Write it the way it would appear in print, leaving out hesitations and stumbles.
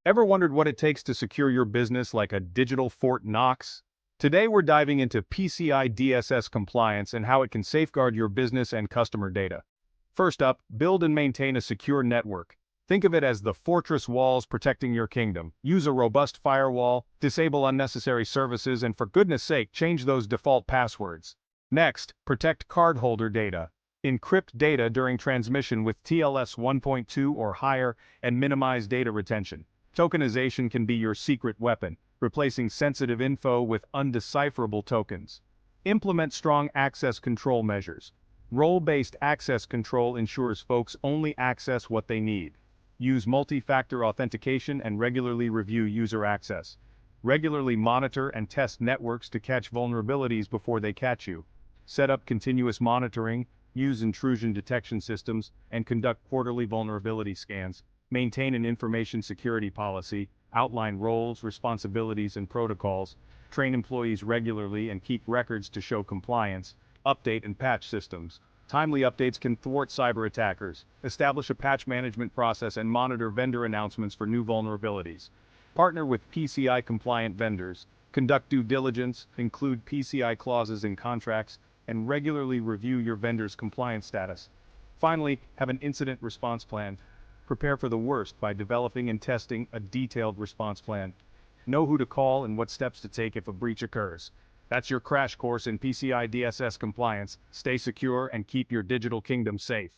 Ever wondered what it takes to secure your business like a digital Fort Knox? Today we're diving into PCI DSS compliance and how it can safeguard your business and customer data. First up, build and maintain a secure network. Think of it as the fortress walls protecting your kingdom. Use a robust firewall, disable unnecessary services, and for goodness sake, change those default passwords. Next, protect cardholder data. Encrypt data during transmission with TLS 1.2 or higher and minimize data retention. Tokenization can be your secret weapon, replacing sensitive info with undecipherable tokens. Implement strong access control measures. Role-based access control ensures folks only access what they need. Use multi-factor authentication and regularly review user access. Regularly monitor and test networks to catch vulnerabilities before they catch you. Set up continuous monitoring, use intrusion detection systems, and conduct quarterly vulnerability scans. Maintain an information security policy, outline roles, responsibilities, and protocols, train employees regularly and keep records to show compliance, update and patch systems. Timely updates can thwart cyber attackers. Establish a patch management process and monitor vendor announcements for new vulnerabilities. Partner with PCI-compliant vendors. Conduct due diligence, include PCI clauses in contracts, and regularly review your vendor's compliance status. Finally, have an incident response plan. Prepare for the worst by developing and testing a detailed response plan. Know who to call and what steps to take if a breach occurs. That's your crash course in PCI DSS compliance. Stay secure and keep your digital kingdom safe.